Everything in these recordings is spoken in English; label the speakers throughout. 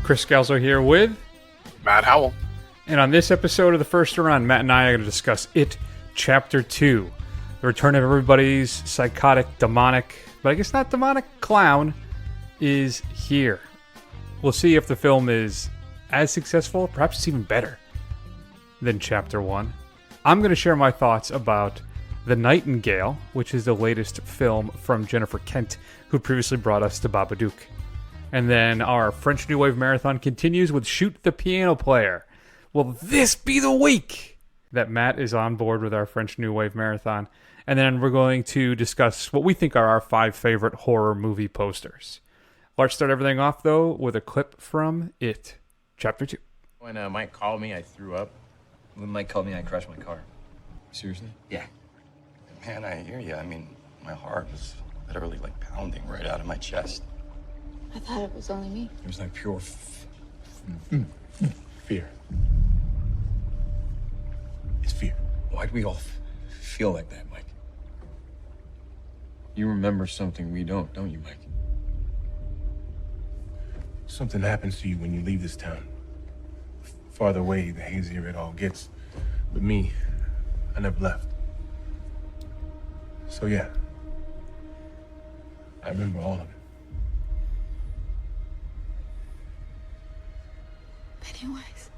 Speaker 1: Chris Scalzo here with
Speaker 2: Matt Howell.
Speaker 1: And on this episode of The First Around, Matt and I are going to discuss It Chapter 2. The return of everybody's psychotic, demonic, but I guess not demonic, clown is here. We'll see if the film is as successful, perhaps it's even better than Chapter 1. I'm going to share my thoughts about The Nightingale, which is the latest film from Jennifer Kent, who previously brought us to Babadook. And then our French New Wave Marathon continues with Shoot the Piano Player. Will this be the week that Matt is on board with our French New Wave Marathon? And then we're going to discuss what we think are our 5 favorite horror movie posters. Let's start everything off, though, with a clip from It, Chapter 2.
Speaker 3: When Mike called me, I threw up.
Speaker 4: When Mike called me, I crashed my car.
Speaker 3: Seriously?
Speaker 4: Yeah.
Speaker 5: Man, I hear you. I mean, my heart was literally like pounding right out of my chest.
Speaker 6: I thought it was only me.
Speaker 3: It was like pure fear. It's fear. Why'd we all feel like that, Mike? You remember something we don't you, Mike?
Speaker 7: Something happens to you when you leave this town. Farther away, the hazier it all gets. But me, I never left. So yeah, I remember all of it.
Speaker 6: Pennywise.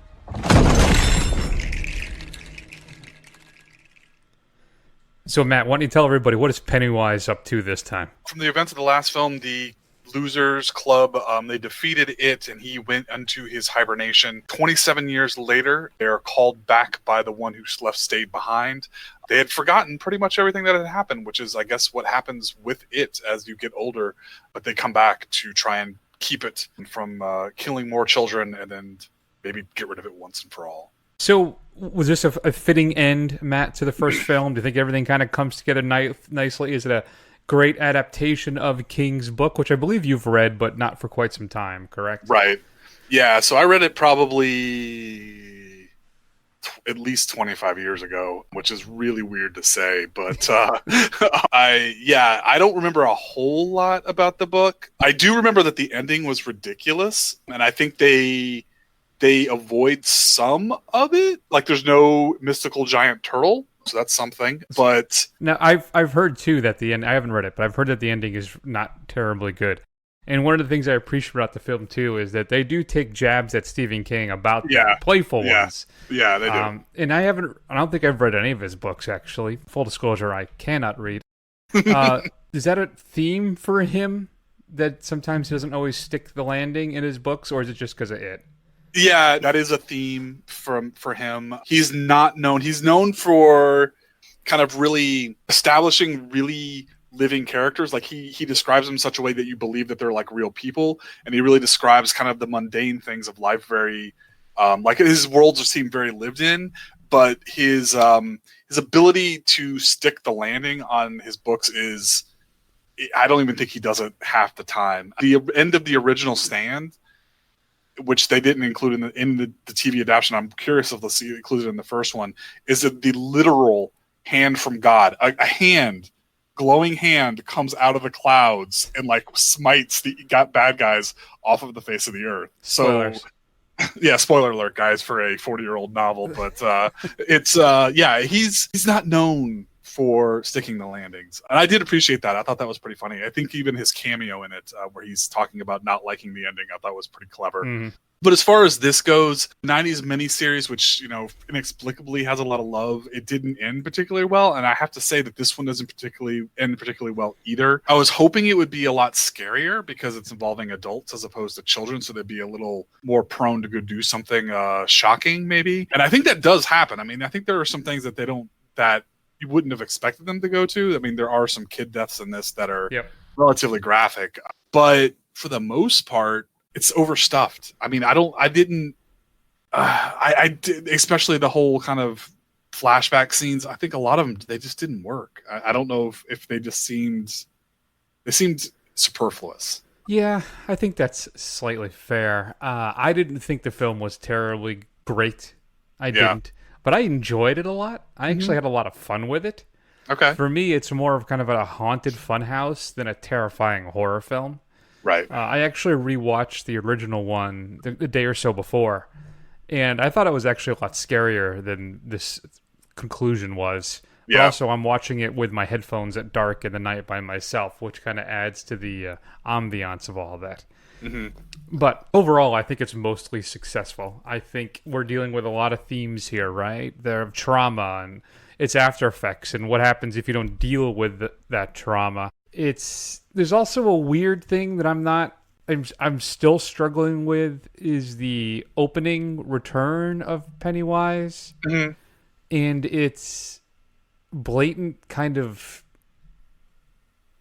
Speaker 1: So, Matt, why don't you tell everybody, what is Pennywise up to this time?
Speaker 2: From the events of the last film, the Losers Club, they defeated it, and he went into his hibernation. 27 years later, they are called back by the one who stayed behind. They had forgotten pretty much everything that had happened, which is, I guess, what happens with it as you get older. But they come back to try and keep it from killing more children and then maybe get rid of it once and for all.
Speaker 1: So, was this a fitting end, Matt, to the first film? Do you think everything kind of comes together nicely? Is it a great adaptation of King's book, which I believe you've read, but not for quite some time, correct?
Speaker 2: Right. Yeah, so I read it probably at least 25 years ago, which is really weird to say, but I don't remember a whole lot about the book. I do remember that the ending was ridiculous, and I think they avoid some of it. Like, there's no mystical giant turtle, so that's something. But
Speaker 1: now I've heard too that the end. I haven't read it, but I've heard that the ending is not terribly good. And one of the things I appreciate about the film too is that they do take jabs at Stephen King about the playful ones.
Speaker 2: Yeah, they do.
Speaker 1: And I don't think I've read any of his books, actually. Full disclosure, I cannot read. Is that a theme for him, that sometimes he doesn't always stick the landing in his books, or is it just because of it?
Speaker 2: Yeah, that is a theme for him. He's not known. He's known for kind of really establishing really living characters. Like, he describes them in such a way that you believe that they're like real people, and he really describes kind of the mundane things of life very like his worlds seem very lived in, but his ability to stick the landing on his books is, I don't even think he does it half the time. The end of the original Stand, which they didn't include in the TV adaptation, I'm curious if they'll see it included in the first one, is that the literal hand from God, a hand, glowing hand, comes out of the clouds and like smites the bad guys off of the face of the earth.
Speaker 1: Spoilers.
Speaker 2: So, yeah, spoiler alert, guys, for a 40-year-old novel, but it's he's not known for sticking the landings, and I did appreciate that. I thought that was pretty funny. I think even his cameo in it, where he's talking about not liking the ending, I thought was pretty clever.
Speaker 1: Mm-hmm.
Speaker 2: But as far as this goes, 90s miniseries, which, inexplicably has a lot of love, it didn't end particularly well, and I have to say that this one doesn't end particularly well either. I was hoping it would be a lot scarier because it's involving adults as opposed to children, so they'd be a little more prone to go do something shocking, maybe. And I think that does happen. I mean, I think there are some things that you wouldn't have expected them to go to. I mean, there are some kid deaths in this that are relatively graphic, but for the most part, it's overstuffed. I mean, I did, especially the whole kind of flashback scenes. I think a lot of them, they just didn't work. I don't know if they seemed superfluous.
Speaker 1: Yeah, I think that's slightly fair. I didn't think the film was terribly great. I didn't. But I enjoyed it a lot. I actually had a lot of fun with it.
Speaker 2: Okay.
Speaker 1: For me, it's more of kind of a haunted funhouse than a terrifying horror film.
Speaker 2: Right.
Speaker 1: I actually rewatched the original one the day or so before, and I thought it was actually a lot scarier than this conclusion was. But
Speaker 2: Yeah.
Speaker 1: also, I'm watching it with my headphones at dark in the night by myself, which kind of adds to the ambiance of all of that. But overall, I think it's mostly successful. I think we're dealing with a lot of themes here, right? There are trauma and its after effects and what happens if you don't deal with that trauma. There's also a weird thing that I'm still struggling with is the opening return of Pennywise. And it's blatant kind of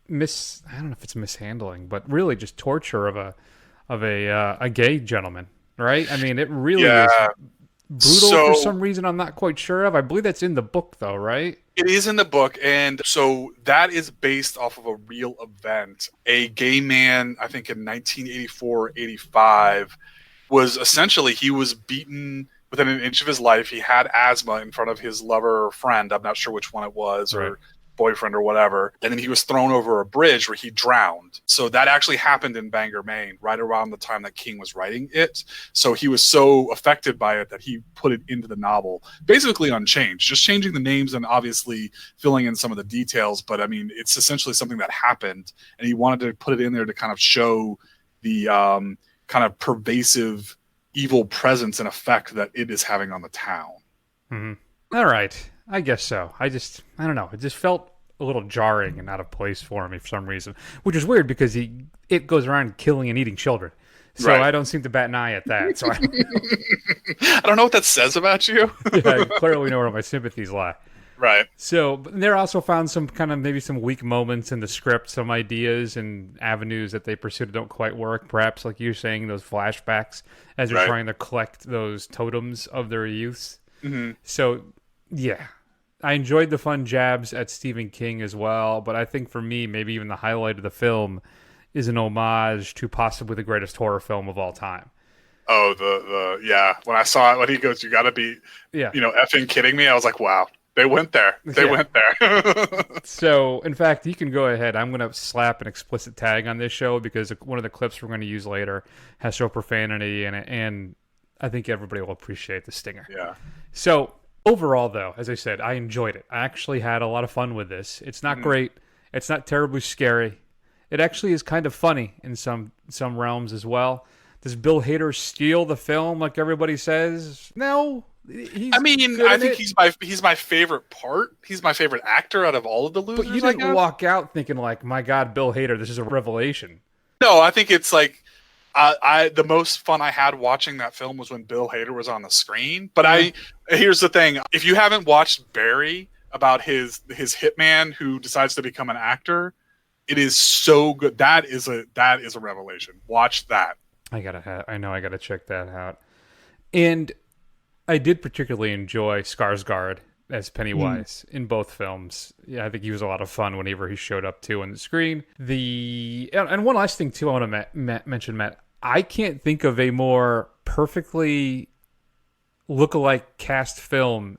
Speaker 1: I don't know if it's mishandling, but really just torture of a gay gentleman, right? I mean, it really is brutal for some reason I'm not quite sure of. I believe that's in the book though, right?
Speaker 2: It is in the book, and so that is based off of a real event. A gay man, I think in 1984 85, he was beaten within an inch of his life. He had asthma in front of his lover or friend. I'm not sure which one it was,
Speaker 1: right.
Speaker 2: or boyfriend or whatever. And then he was thrown over a bridge where he drowned. So that actually happened in Bangor, Maine, right around the time that King was writing it. So he was so affected by it that he put it into the novel, basically unchanged, just changing the names and obviously filling in some of the details. But I mean, it's essentially something that happened, and he wanted to put it in there to kind of show the kind of pervasive evil presence and effect that it is having on the town.
Speaker 1: All right. I guess so. I don't know. It just felt a little jarring and out of place for me for some reason, which is weird because it goes around killing and eating children. So
Speaker 2: Right.
Speaker 1: I don't seem to bat an eye at that. So
Speaker 2: I don't know what that says about you.
Speaker 1: I clearly know where my sympathies lie.
Speaker 2: Right.
Speaker 1: So but there also found some kind of maybe some weak moments in the script, some ideas and avenues that they pursued don't quite work. Perhaps like you're saying, those flashbacks as they're
Speaker 2: Right.
Speaker 1: trying to collect those totems of their youths. So yeah, I enjoyed the fun jabs at Stephen King as well, but I think for me, maybe even the highlight of the film is an homage to possibly the greatest horror film of all time.
Speaker 2: Oh, yeah. When I saw it, when he goes, "You got to be, effing kidding me!" I was like, "Wow, they went there. They went there."
Speaker 1: So, in fact, you can go ahead. I'm going to slap an explicit tag on this show because one of the clips we're going to use later has show profanity in it, and I think everybody will appreciate the stinger.
Speaker 2: Yeah.
Speaker 1: So, overall, though, as I said, I enjoyed it. I actually had a lot of fun with this. It's not great. It's not terribly scary. It actually is kind of funny in some realms as well. Does Bill Hader steal the film like everybody says? No.
Speaker 2: I think he's my favorite part. He's my favorite actor out of all of the losers.
Speaker 1: But you didn't walk out thinking like, my God, Bill Hader, this is a revelation.
Speaker 2: No, I think it's like the most fun I had watching that film was when Bill Hader was on the screen. But here's the thing: if you haven't watched Barry, about his hitman who decides to become an actor, it is so good. That is a revelation. Watch that.
Speaker 1: I gotta check that out. And I did particularly enjoy Skarsgård as Pennywise in both films. Yeah, I think he was a lot of fun whenever he showed up too on the screen. And one last thing too, I want to mention, Matt. I can't think of a more perfectly look-alike cast film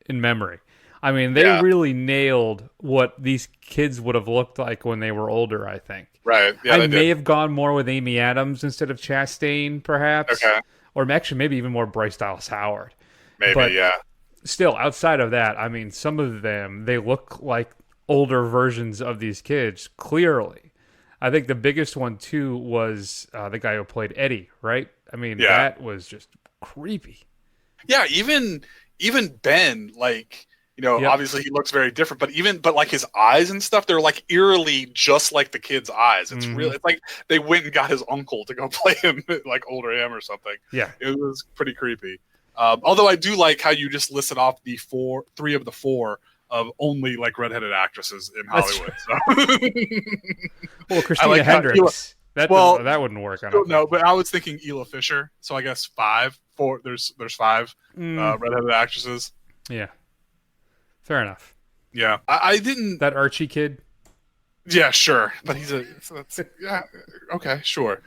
Speaker 1: in memory. I mean, they really nailed what these kids would have looked like when they were older, I think.
Speaker 2: Right. Yeah,
Speaker 1: I may have gone more with Amy Adams instead of Chastain, perhaps.
Speaker 2: Okay.
Speaker 1: Or actually, maybe even more Bryce Dallas Howard.
Speaker 2: Maybe,
Speaker 1: but
Speaker 2: yeah.
Speaker 1: Still, outside of that, I mean, some of them, they look like older versions of these kids, clearly. I think the biggest one, too, was the guy who played Eddie, right? I mean, that was just creepy.
Speaker 2: Yeah, even Ben, like, obviously he looks very different, but like his eyes and stuff, they're like eerily just like the kid's eyes. It's really, it's like they went and got his uncle to go play him, like older him or something. Yeah. It was pretty creepy. Although I do like how you just listed off the three of the four of only like redheaded actresses in Hollywood. So.
Speaker 1: Well, Christina Hendricks. That wouldn't work. I don't know,
Speaker 2: but I was thinking Ela Fisher. So I guess there's five redheaded actresses.
Speaker 1: Yeah. Fair enough.
Speaker 2: Yeah. I didn't.
Speaker 1: That Archie kid?
Speaker 2: Yeah, sure. But he's yeah, okay, sure.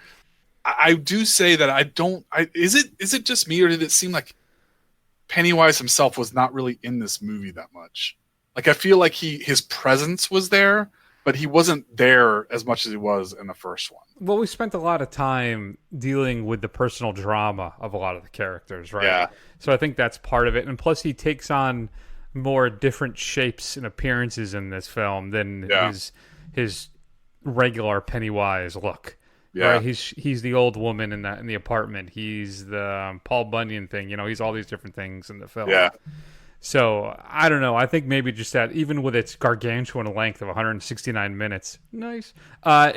Speaker 2: I do say that I don't. Is it just me, or did it seem like Pennywise himself was not really in this movie that much? Like, I feel like his presence was there, but he wasn't there as much as he was in the first one.
Speaker 1: Well, we spent a lot of time dealing with the personal drama of a lot of the characters, right?
Speaker 2: Yeah.
Speaker 1: So I think that's part of it. And plus, he takes on more different shapes and appearances in this film than his regular Pennywise look.
Speaker 2: Yeah.
Speaker 1: Right? He's the old woman in the apartment. He's the Paul Bunyan thing. He's all these different things in the film.
Speaker 2: Yeah.
Speaker 1: So I don't know. I think maybe just that, even with its gargantuan length of 169 minutes, nice. I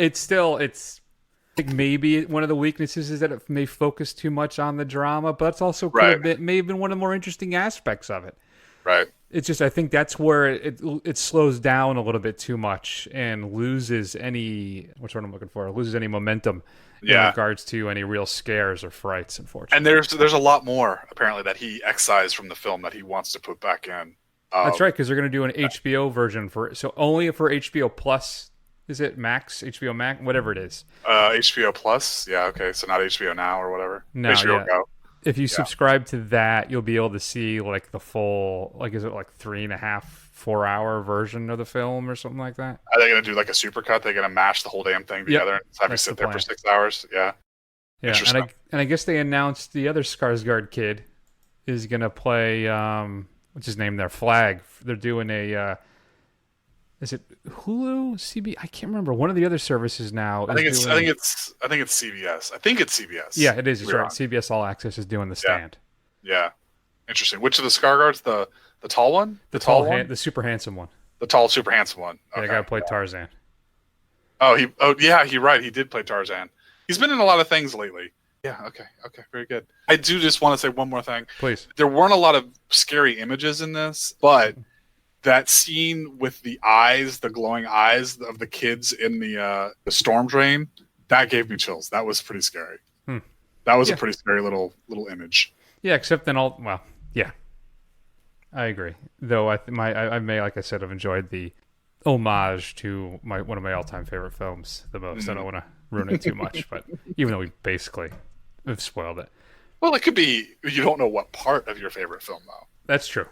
Speaker 1: think maybe one of the weaknesses is that it may focus too much on the drama, but that's also may have been one of the more interesting aspects of it.
Speaker 2: Right.
Speaker 1: It's just, I think that's where it slows down a little bit too much and loses any, what's what I'm looking for, loses any momentum in regards to any real scares or frights, unfortunately.
Speaker 2: And there's a lot more, apparently, that he excised from the film that he wants to put back in.
Speaker 1: That's right, because they're going to do an HBO version only for HBO Plus. Is it Max? HBO Max? Whatever it is.
Speaker 2: HBO Plus? Yeah, okay. So not HBO Now or whatever.
Speaker 1: No,
Speaker 2: HBO Go.
Speaker 1: If you subscribe to that, you'll be able to see like the full, is it like 3.5, 4 hour version of the film or something like that?
Speaker 2: Are they going to do like a supercut? They're going to mash the whole damn thing together and have you sit there for 6 hours? Yeah.
Speaker 1: Yeah, and I guess they announced the other Skarsgård kid is going to play, what's his name there? Flag. They're doing a, is it Hulu? CB? I can't remember. One of the other services now.
Speaker 2: I think it's CBS. I think it's CBS.
Speaker 1: Yeah, it is. It's right. CBS All Access is doing The Stand.
Speaker 2: Yeah. Interesting. Which of the Skarsgårds? The tall one?
Speaker 1: The tall one? The super handsome one.
Speaker 2: The tall, super handsome one. Okay.
Speaker 1: Yeah, the guy who played Tarzan.
Speaker 2: He right. He did play Tarzan. He's been in a lot of things lately. Yeah, okay, very good. I do just want to say one more thing.
Speaker 1: Please.
Speaker 2: There weren't a lot of scary images in this, but that scene with the eyes, the glowing eyes of the kids in the storm drain, that gave me chills. That was pretty scary. That was a pretty scary little image.
Speaker 1: Yeah, except then I agree. Though I may, like I said, have enjoyed the homage to one of my all-time favorite films the most. I don't want to ruin it too much, but even though we basically have spoiled it.
Speaker 2: Well, it could be you don't know what part of your favorite film, though.
Speaker 1: That's true.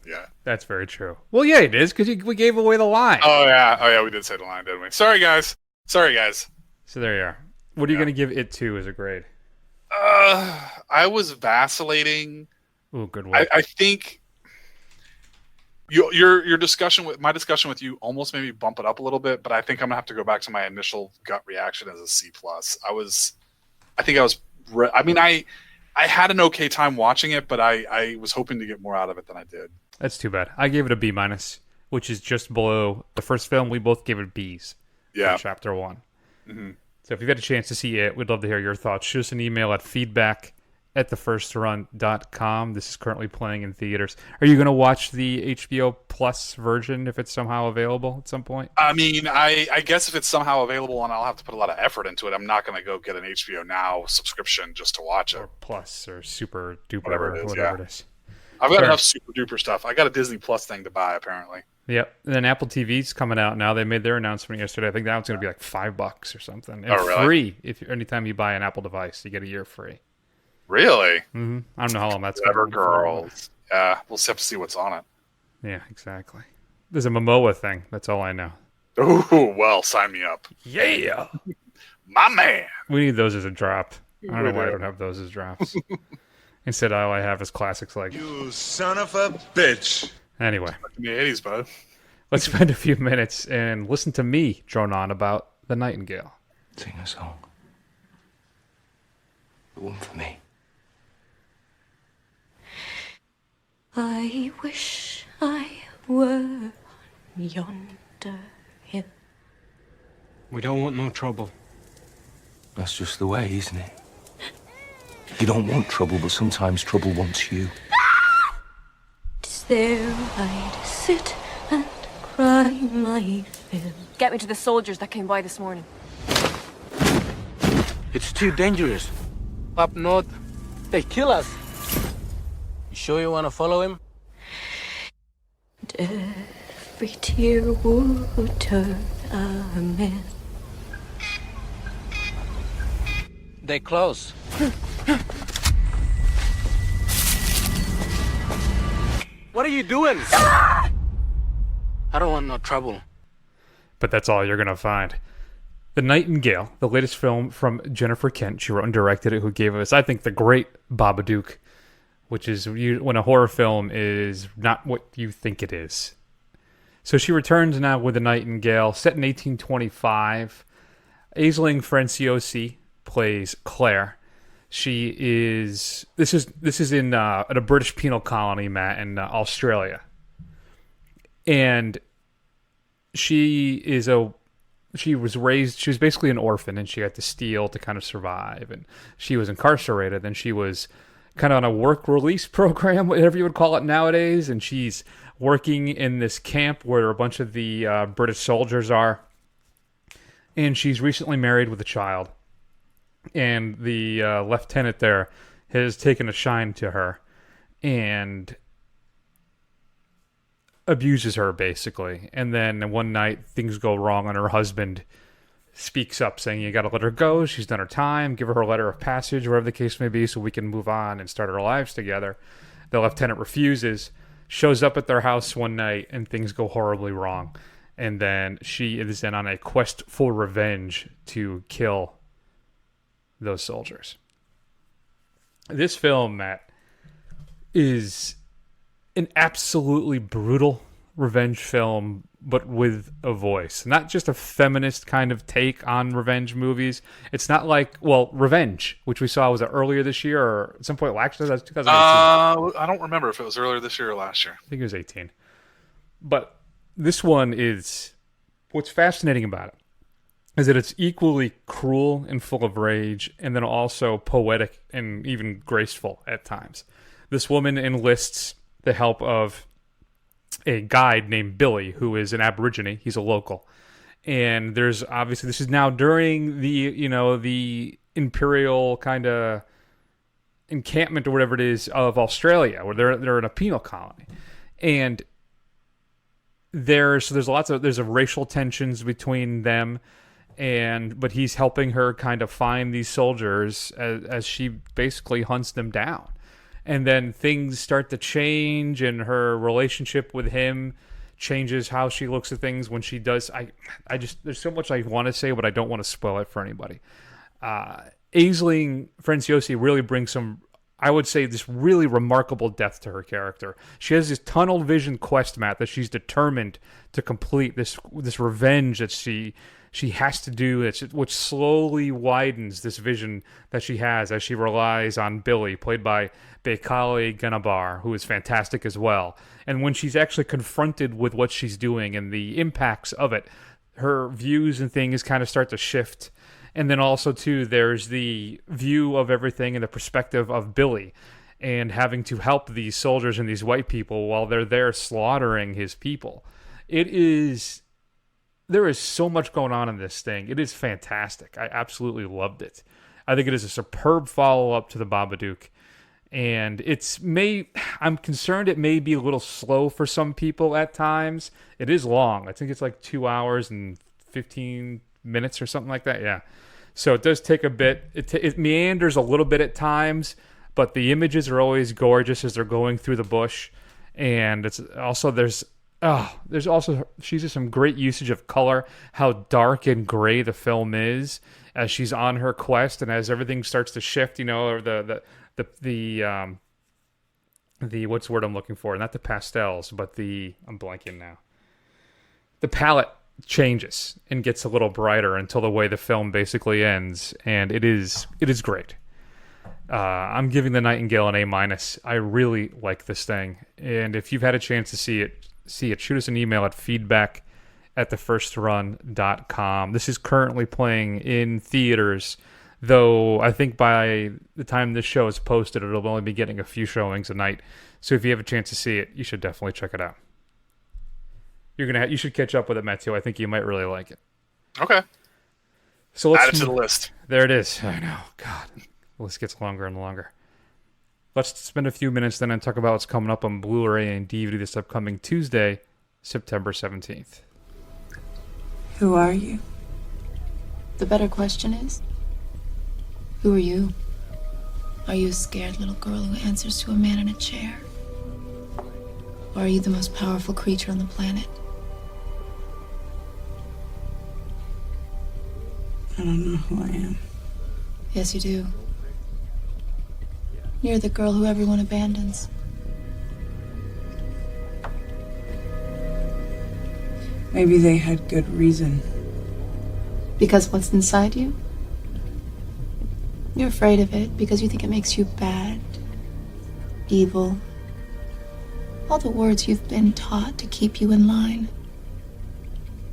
Speaker 2: Yeah.
Speaker 1: That's very true. Well, yeah, it is, because we gave away the line.
Speaker 2: Oh, yeah, we did say the line, didn't we? Sorry, guys. So
Speaker 1: there you are. What are you going to give it to as a grade?
Speaker 2: I was vacillating.
Speaker 1: Oh, good one.
Speaker 2: I think your discussion with with you almost made me bump it up a little bit, but I think I'm gonna have to go back to my initial gut reaction as a C+. I had an okay time watching it, but I was hoping to get more out of it than I did.
Speaker 1: That's too bad. I gave it a B-, which is just below the first film. We both gave it B's.
Speaker 2: Yeah.
Speaker 1: Chapter 1.
Speaker 2: Mm-hmm.
Speaker 1: So if you've had a chance to see it, we'd love to hear your thoughts. Shoot us an email at feedback@thefirstrun.com. This is currently playing in theaters. Are you going to watch the HBO Plus version if it's somehow available at some point?
Speaker 2: I mean, I guess if it's somehow available and I'll have to put a lot of effort into it, I'm not going to go get an HBO Now subscription just to watch it.
Speaker 1: Or Plus or Super Duper,
Speaker 2: whatever it is.
Speaker 1: I've
Speaker 2: got enough Super Duper stuff. I got a Disney Plus thing to buy, apparently.
Speaker 1: Yep. And then Apple TV's coming out now. They made their announcement yesterday. I think that one's going to be like $5 or something. And
Speaker 2: really?
Speaker 1: free. Anytime you buy an Apple device, you get a year free.
Speaker 2: Really?
Speaker 1: Mm-hmm. I don't know how long that's going to be.
Speaker 2: Girls. Yeah, we'll have to see what's on it.
Speaker 1: Yeah, exactly. There's a Momoa thing. That's all I know.
Speaker 2: Oh, well, sign me up.
Speaker 1: Yeah.
Speaker 2: My man.
Speaker 1: We need those as a drop. I don't know why I don't have those as drops. Instead, all I have is classics like...
Speaker 8: You son of a bitch.
Speaker 1: Anyway.
Speaker 2: In the 80s, bud.
Speaker 1: Let's spend a few minutes and listen to me drone on about the Nightingale.
Speaker 3: Sing a song. The one for me.
Speaker 6: I wish I were on yonder hill.
Speaker 7: We don't want no trouble.
Speaker 3: That's just the way, isn't it? You don't want trouble, but sometimes trouble wants you.
Speaker 6: 'Tis there I'd sit and cry my fill.
Speaker 9: Get me to the soldiers that came by this morning.
Speaker 10: It's too dangerous. Up north, they kill us. You sure you want to follow him?
Speaker 6: And every tear would turn a man.
Speaker 10: They close. What are you doing? I don't want no trouble.
Speaker 1: but that's all you're going to find. The Nightingale, the latest film from Jennifer Kent. She wrote and directed it, who gave us, I think, the great Babadook, which is when a horror film is not what you think it is. So she returns now with The Nightingale, set in 1825. Aisling Franciosi plays Claire. She is... This is in a British penal colony, Matt, in Australia. And she was basically an orphan, and she had to steal to kind of survive. And she was incarcerated, and she was kind of on a work release program, whatever you would call it nowadays. And she's working in this camp where a bunch of the British soldiers are. And she's recently married with a child. And the lieutenant there has taken a shine to her and abuses her, basically. And then one night, things go wrong, and her husband speaks up saying, you got to let her go. She's done her time. Give her a letter of passage, whatever the case may be, so we can move on and start our lives together. The lieutenant refuses, shows up at their house one night, and things go horribly wrong. And then she is then on a quest for revenge to kill those soldiers. This film, Matt, is an absolutely brutal revenge film, but with a voice. Not just a feminist kind of take on revenge movies. It's not like, Revenge, which we saw, was it earlier this year or at some point last year? That was 2018.
Speaker 2: I don't remember if it was earlier this year or last year.
Speaker 1: I think it was 18. But this one is, what's fascinating about it is that it's equally cruel and full of rage, and then also poetic and even graceful at times. This woman enlists the help of a guide named Billy, who is an Aborigine. He's a local. And there's obviously, this is now during the imperial kind of encampment or whatever it is of Australia, where they're in a penal colony. And there's a racial tensions between them, but he's helping her kind of find these soldiers as she basically hunts them down. And then things start to change, and her relationship with him changes how she looks at things when she does. There's so much I want to say, but I don't want to spoil it for anybody. Aisling Franciosi really brings some, I would say, this really remarkable depth to her character. She has this tunnel vision quest, Matt, that she's determined to complete, this revenge that she has to do, which slowly widens this vision that she has as she relies on Billy, played by Bekali Ganabar, who is fantastic as well. And when she's actually confronted with what she's doing and the impacts of it, her views and things kind of start to shift. And then also, too, there's the view of everything and the perspective of Billy and having to help these soldiers and these white people while they're there slaughtering his people. There is so much going on in this thing. It is fantastic. I absolutely loved it. I think it is a superb follow-up to the Babadook. And I'm concerned it may be a little slow for some people at times. It is long. I think it's like 2 hours and 15 minutes or something like that. Yeah. So it does take a bit. It meanders a little bit at times, but the images are always gorgeous as they're going through the bush. And it's also, she's just some great usage of color, how dark and gray the film is as she's on her quest, and as everything starts to shift, or the what's the word I'm looking for? Not the pastels, but I'm blanking now. The palette changes and gets a little brighter until the way the film basically ends, and it is great. I'm giving The Nightingale an A-. I really like this thing, and if you've had a chance to see it, shoot us an email at feedback@thefirstrun.com. This is currently playing in theaters, though I think by the time this show is posted, it'll only be getting a few showings a night. So if you have a chance to see it, you should definitely check it out. You should catch up with it, Matt, too. I think you might really like it.
Speaker 2: Okay.
Speaker 1: So let's
Speaker 2: add it to the list.
Speaker 1: There it is. I know. God, the list gets longer and longer. Let's spend a few minutes then and talk about what's coming up on Blu-ray and DVD this upcoming Tuesday, September 17th.
Speaker 6: Who are you?
Speaker 11: The better question is, who are you? Are you a scared little girl who answers to a man in a chair? Or are you the most powerful creature on the planet?
Speaker 12: don't know who I am.
Speaker 11: Yes, you do. You're the girl who everyone abandons.
Speaker 12: Maybe they had good reason.
Speaker 11: Because what's inside you? You're afraid of it because you think it makes you bad, evil. All the words you've been taught to keep you in line.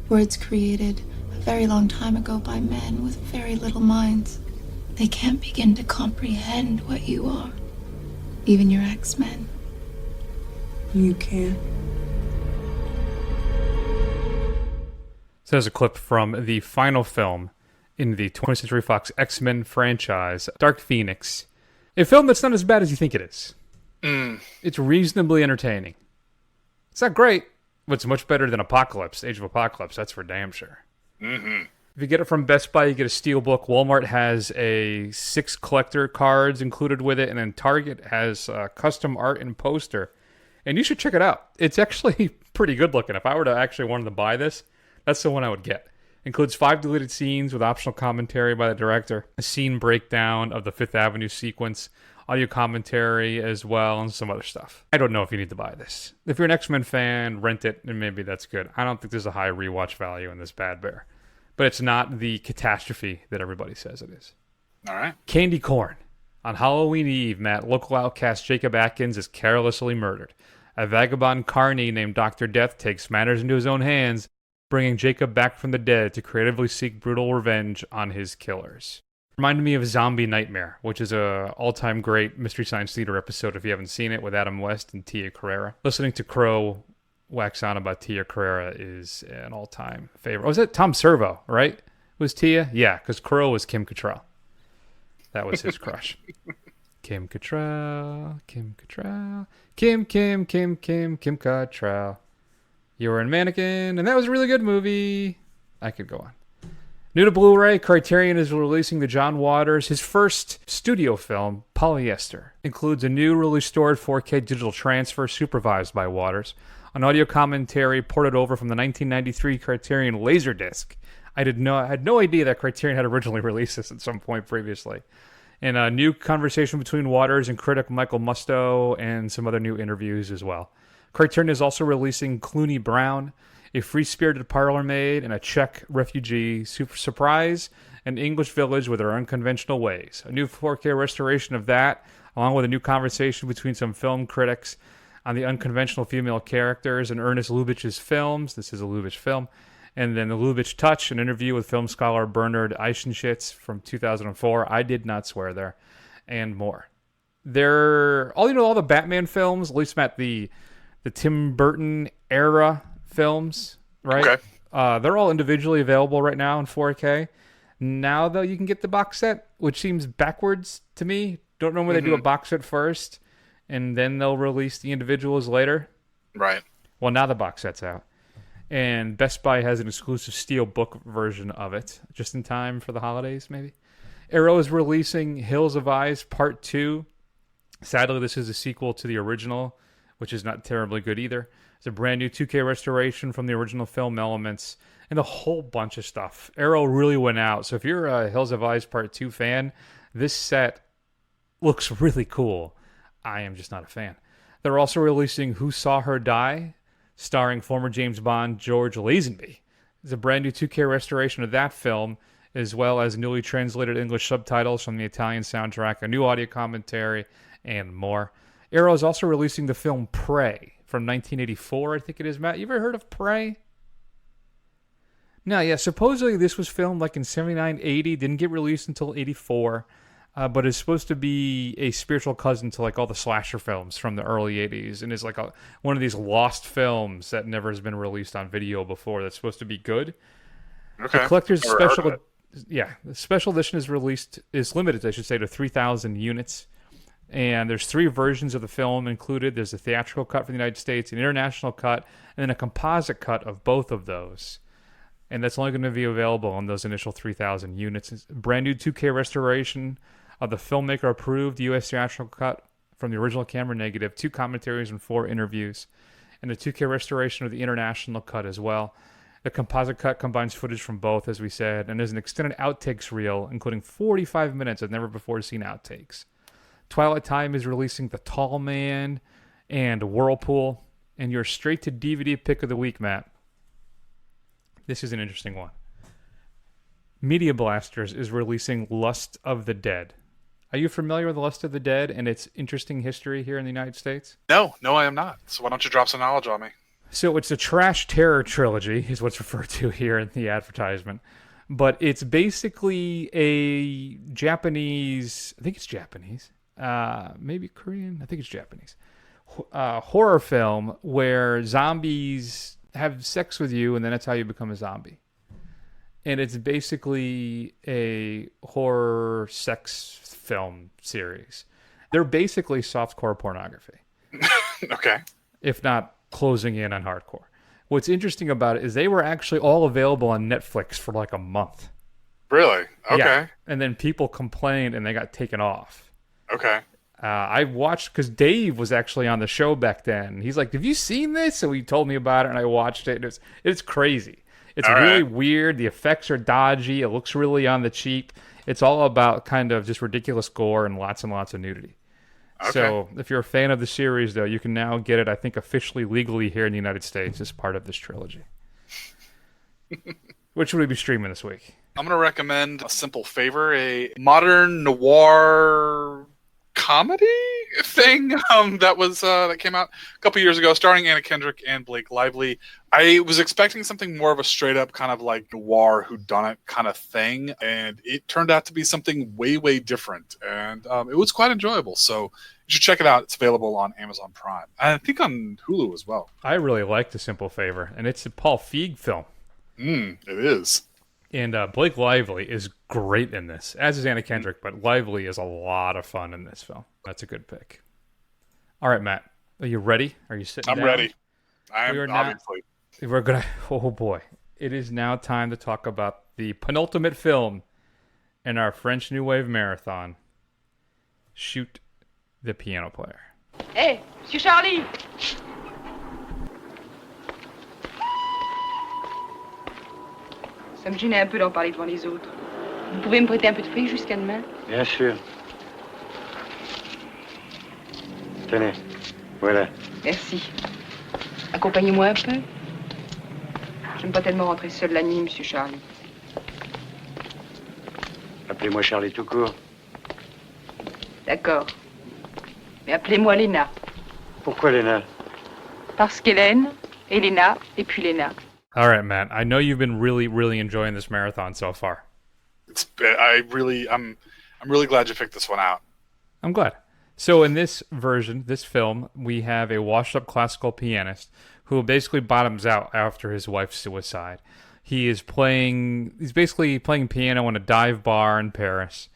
Speaker 11: Words created a very long time ago by men with very little minds. They can't begin to comprehend what you are. Even your ex-men.
Speaker 12: You can.
Speaker 1: So there's a clip from the final film in the 20th Century Fox X-Men franchise, Dark Phoenix. A film that's not as bad as you think it is. It's reasonably entertaining. It's not great, but it's much better than Apocalypse, Age of Apocalypse. That's for damn sure.
Speaker 2: Mm-hmm.
Speaker 1: If you get it from Best Buy, you get a steelbook. Walmart has 6 collector cards included with it, and then Target has custom art and poster. And you should check it out. It's actually pretty good looking. If I were to actually wanted to buy this, that's the one I would get. Includes 5 deleted scenes with optional commentary by the director, a scene breakdown of the Fifth Avenue sequence, audio commentary as well, and some other stuff. I don't know if you need to buy this. If you're an X-Men fan, rent it, and maybe that's good. I don't think there's a high rewatch value in this Bad Bear. But it's not the catastrophe that everybody says it is.
Speaker 2: All right.
Speaker 1: Candy corn. On Halloween Eve, local outcast Jacob Atkins is carelessly murdered. A vagabond carny named Dr. Death takes matters into his own hands, bringing Jacob back from the dead to creatively seek brutal revenge on his killers. Reminded me of Zombie Nightmare, which is a all-time great Mystery Science Theater episode if you haven't seen it, with Adam West and Tia Carrere. Listening to Crow wax on about Tia Carrere is an all-time favorite. Was it Tom Servo, right? Was Tia? Yeah, because Crow was Kim Cattrall. That was his crush. Kim Cattrall, Kim Cattrall, Kim Cattrall. You Were a Mannequin, and that was a really good movie. I could go on. New to Blu-ray, Criterion is releasing the John Waters, his first studio film, Polyester. Includes a new restored 4K digital transfer supervised by Waters, an audio commentary ported over from the 1993 Criterion Laserdisc. I had no idea that Criterion had originally released this at some point previously. And a new conversation between Waters and critic Michael Musto, and some other new interviews as well. Criterion is also releasing Clooney Brown, a free-spirited parlor maid and a Czech refugee surprise an English village with their unconventional ways. A new 4K restoration of that, along with a new conversation between some film critics on the unconventional female characters in Ernest Lubitsch's films. This is a Lubitsch film. And then the Lubitsch Touch, an interview with film scholar Bernard Eisenschitz from 2004. I did not swear there. And more. All the Batman films, at least at the Tim Burton era films, right?
Speaker 2: Okay.
Speaker 1: They're all individually available right now in 4K. Now, though, you can get the box set, which seems backwards to me. Don't know when they do a box set first, and then they'll release the individuals later.
Speaker 2: Right.
Speaker 1: Well, now the box set's out. And Best Buy has an exclusive steelbook version of it, just in time for the holidays, maybe. Arrow is releasing Hills of Eyes Part 2. Sadly, this is a sequel to the original, which is not terribly good either. It's a brand new 2K restoration from the original film elements and a whole bunch of stuff. Arrow really went out. So if you're a Hills of Eyes Part 2 fan, this set looks really cool. I am just not a fan. They're also releasing Who Saw Her Die, starring former James Bond George Lazenby. It's a brand new 2K restoration of that film, as well as newly translated English subtitles from the Italian soundtrack, a new audio commentary, and more. Arrow is also releasing the film Prey from 1984, I think it is. Matt, you ever heard of Prey? No, yeah, supposedly this was filmed like in 79, 80, didn't get released until 84, but is supposed to be a spiritual cousin to like all the slasher films from the early 80s, and is like one of these lost films that never has been released on video before that's supposed to be good.
Speaker 2: Okay.
Speaker 1: The collector's the special edition is limited, I should say, to 3,000 units. And there's 3 versions of the film included. There's a theatrical cut for the United States, an international cut, and then a composite cut of both of those. And that's only going to be available on those initial 3,000 units. It's a brand new 2K restoration of the filmmaker-approved U.S. theatrical cut from the original camera negative, 2 commentaries and 4 interviews, and a 2K restoration of the international cut as well. The composite cut combines footage from both, as we said, and there's an extended outtakes reel, including 45 minutes of never-before-seen outtakes. Twilight Time is releasing The Tall Man and Whirlpool, and your straight-to-DVD pick of the week, Matt. This is an interesting one. Media Blasters is releasing Lust of the Dead. Are you familiar with Lust of the Dead and its interesting history here in the United States?
Speaker 2: No, I am not. So why don't you drop some knowledge on me?
Speaker 1: So it's a trash terror trilogy, is what's referred to here in the advertisement. But it's basically a Japanese, I think it's Japanese, maybe Korean, I think it's Japanese, horror film where zombies have sex with you and then that's how you become a zombie. And it's basically a horror sex film series. They're basically softcore pornography.
Speaker 2: Okay.
Speaker 1: If not closing in on hardcore. What's interesting about it is they were actually all available on Netflix for like a month.
Speaker 2: Really? Okay.
Speaker 1: Yeah. And then people complained and they got taken off.
Speaker 2: Okay.
Speaker 1: I watched, because Dave was actually on the show back then. He's like, have you seen this? So he told me about it and I watched it. And it's crazy. It's
Speaker 2: all
Speaker 1: really
Speaker 2: right.
Speaker 1: weird. The effects are dodgy. It looks really on the cheap. It's all about kind of just ridiculous gore and lots of nudity.
Speaker 2: Okay.
Speaker 1: So if you're a fan of the series, though, you can now get it, I think, officially legally here in the United States as part of this trilogy. Which would we be streaming this week?
Speaker 2: I'm going to recommend a simple favor, a modern noir comedy thing that came out a couple years ago, starring Anna Kendrick and Blake Lively. I was expecting something more of a straight up kind of like noir whodunit kind of thing, and it turned out to be something way different, and it was quite enjoyable. So you should check it out. It's available on Amazon Prime, and I think on Hulu as well.
Speaker 1: I really liked A Simple Favor, and it's a Paul Feig film.
Speaker 2: It is.
Speaker 1: And Blake Lively is great in this, as is Anna Kendrick, but Lively is a lot of fun in this film. That's a good pick. All right, Matt, are you ready? Are you sitting down?
Speaker 2: I'm ready. I am, obviously.
Speaker 1: We're gonna. Oh boy, it is now time to talk about the penultimate film in our French New Wave marathon. Shoot the Piano Player.
Speaker 9: Hey, Monsieur Charlie! Ça me gênait un peu d'en parler devant les autres. Vous pouvez me prêter un peu de fric jusqu'à demain?
Speaker 13: Bien sûr. Tenez, voilà.
Speaker 9: Merci. Accompagnez-moi un peu. J'aime pas tellement rentrer seule la nuit, Monsieur Charlie.
Speaker 13: Appelez-moi Charlie tout court.
Speaker 9: D'accord. Mais appelez-moi Léna.
Speaker 13: Pourquoi Léna?
Speaker 9: Parce qu'Hélène, et Léna, et puis Léna.
Speaker 1: All right, Matt. I know you've been really enjoying this marathon so far.
Speaker 2: I'm really glad you picked this one out.
Speaker 1: I'm glad. So in this version, this film, we have a washed-up classical pianist who basically bottoms out after his wife's suicide. He's basically playing piano in a dive bar in Paris,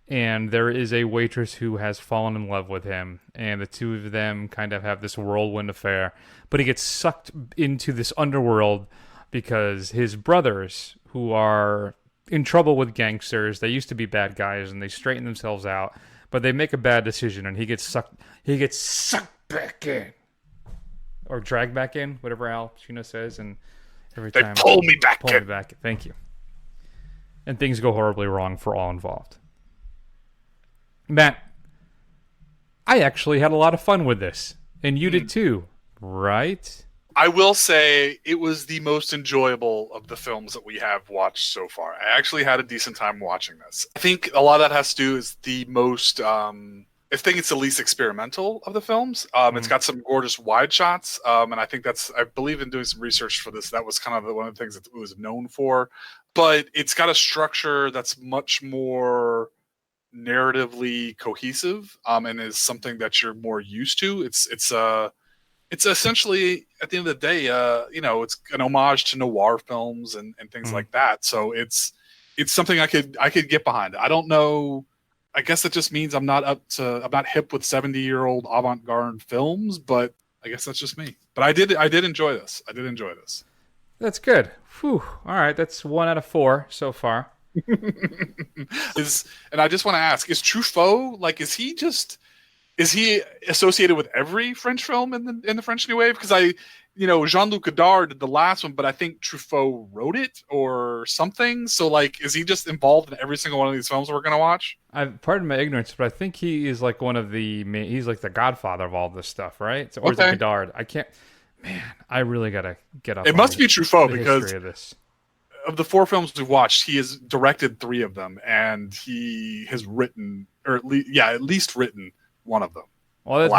Speaker 1: and there is a waitress who has fallen in love with him, and the two of them kind of have this whirlwind affair. But he gets sucked into this underworld because his brothers, who are in trouble with gangsters, they used to be bad guys, and they straighten themselves out, but they make a bad decision, and he gets sucked back in. Or dragged back in, whatever Al Pacino says, and every time...
Speaker 2: They pull me back in.
Speaker 1: Thank you. And things go horribly wrong for all involved. Matt, I actually had a lot of fun with this, and you did too, right?
Speaker 2: I will say it was the most enjoyable of the films that we have watched so far. I actually had a decent time watching this. I think a lot of that has to do is the most... I think it's the least experimental of the films. It's got some gorgeous wide shots, and I think I believe in doing some research for this, that was kind of one of the things that it was known for. But it's got a structure that's much more narratively cohesive, and is something that you're more used to. It's essentially, at the end of the day, it's an homage to noir films and things like that. So it's something I could get behind. I don't know. I guess it just means I'm not hip with 70-year-old avant-garde films, but I guess that's just me. But I did enjoy this.
Speaker 1: That's good. Whew. All right, that's 1 out of 4 so far.
Speaker 2: And I just want to ask, is Truffaut, is he associated with every French film in the French New Wave? Because Jean-Luc Godard did the last one, but I think Truffaut wrote it or something. So, like, is he just involved in every single one of these films we're going to watch?
Speaker 1: Pardon my ignorance, but I think he is like one of the he's like the godfather of all this stuff, right? So, or is it Godard? I can't. Man, I really got to get up.
Speaker 2: It must be Truffaut because
Speaker 1: of
Speaker 2: the 4 films we've watched, he has directed 3 of them, and he has written, or at least written one of them.
Speaker 1: Well,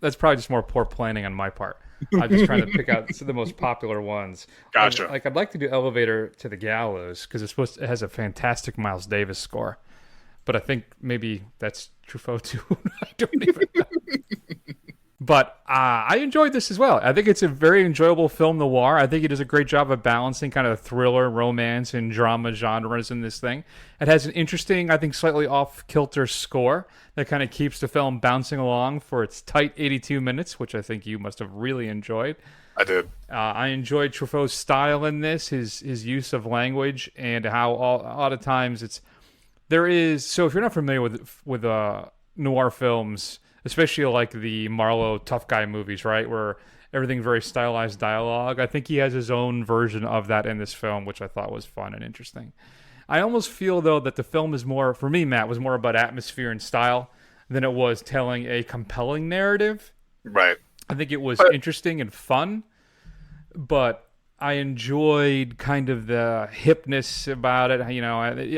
Speaker 1: that's probably just more poor planning on my part. I'm just trying to pick out the most popular ones.
Speaker 2: Gotcha.
Speaker 1: Like I'd like to do Elevator to the Gallows because it has a fantastic Miles Davis score, but I think maybe that's Truffaut too. I don't even know. But I enjoyed this as well. I think it's a very enjoyable film noir. I think it does a great job of balancing kind of thriller, romance, and drama genres in this thing. It has an interesting, I think, slightly off-kilter score that kind of keeps the film bouncing along for its tight 82 minutes, which I think you must have really enjoyed.
Speaker 2: I did.
Speaker 1: I enjoyed Truffaut's style in this, his use of language, and how a lot of times so if you're not familiar with noir films, especially like the Marlowe tough guy movies, right, where everything very stylized dialogue, I think he has his own version of that in this film, which I thought was fun and interesting. I almost feel, though, that the film is more, for me, Matt, was more about atmosphere and style than it was telling a compelling narrative.
Speaker 2: Right.
Speaker 1: I think it was interesting and fun, but I enjoyed kind of the hipness about it.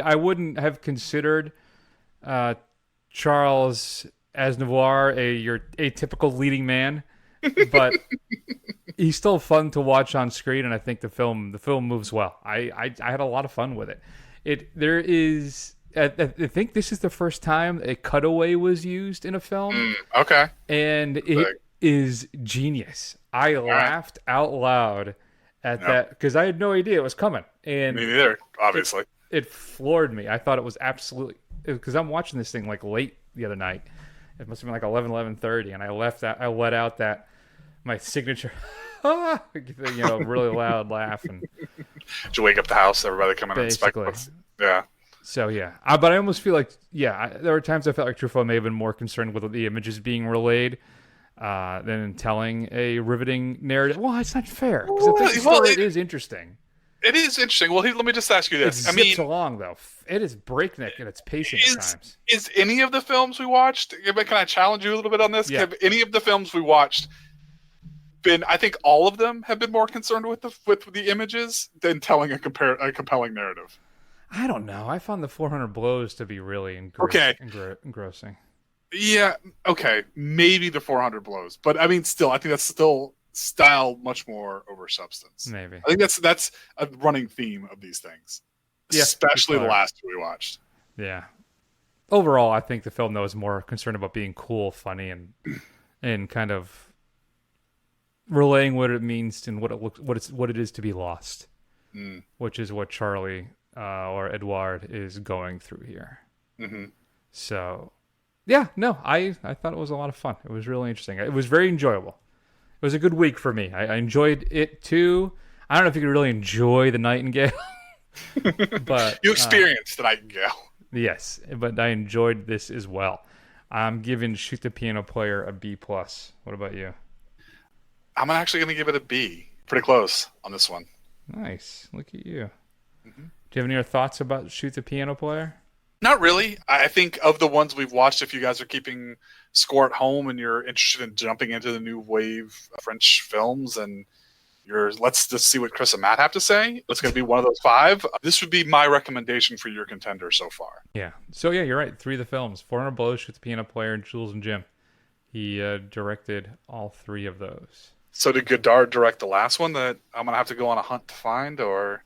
Speaker 1: I wouldn't have considered Charles Aznavour your atypical leading man, but he's still fun to watch on screen, and I think the film moves well. I had a lot of fun with it. I think this is the first time a cutaway was used in a film.
Speaker 2: Okay.
Speaker 1: And it is genius. I laughed out loud at that because I had no idea it was coming. And
Speaker 2: me neither, obviously.
Speaker 1: It floored me. I thought it was absolutely, because I'm watching this thing like late the other night. It must have been like 11:30, and I let out that my signature, really loud laugh. And
Speaker 2: did you wake up the house? Everybody come in and inspect us? Yeah.
Speaker 1: So yeah, but I almost feel like there were times I felt like Truffaut may have been more concerned with the images being relayed than in telling a riveting narrative. Well, it's not fair because it is interesting.
Speaker 2: It is interesting. Well, let me just ask you this.
Speaker 1: It zips along, though. It is breakneck in its pacing at times.
Speaker 2: Is any of the films we watched, can I challenge you a little bit on this?
Speaker 1: Yeah.
Speaker 2: Have any of the films we watched I think all of them have been more concerned with the images than telling a compelling narrative?
Speaker 1: I don't know. I found the 400 Blows to be really engrossing.
Speaker 2: Yeah, okay. Maybe the 400 Blows. But, I mean, still, I think that's still style much more over substance.
Speaker 1: Maybe.
Speaker 2: I think that's a running theme of these things.
Speaker 1: Yeah,
Speaker 2: especially the last two we watched.
Speaker 1: Yeah. Overall, I think the film, though, is more concerned about being cool, funny, and kind of relaying what it means and what it is to be lost, which is what Charlie or Edouard is going through here.
Speaker 2: Mm-hmm.
Speaker 1: So, yeah, no, I thought it was a lot of fun. It was really interesting. It was very enjoyable. It was a good week for me. I enjoyed it too. I don't know if you could really enjoy the Nightingale, but
Speaker 2: you experienced the Nightingale.
Speaker 1: Yes, but I enjoyed this as well. I'm giving Shoot the Piano Player a B+. What about you?
Speaker 2: I'm actually going to give it a B. Pretty close on this one.
Speaker 1: Nice. Look at you. Mm-hmm. Do you have any other thoughts about Shoot the Piano Player?
Speaker 2: Not really. I think of the ones we've watched, if you guys are keeping score at home and you're interested in jumping into the new wave of French films, and let's just see what Chris and Matt have to say. It's going to be one of those 5. This would be my recommendation for your contender so far.
Speaker 1: Yeah. So, yeah, you're right. 3 of the films. 400 Blows, Shoot the Piano Player, and Jules and Jim. He directed all 3 of those.
Speaker 2: So did Godard direct the last one that I'm going to have to go on a hunt to find, or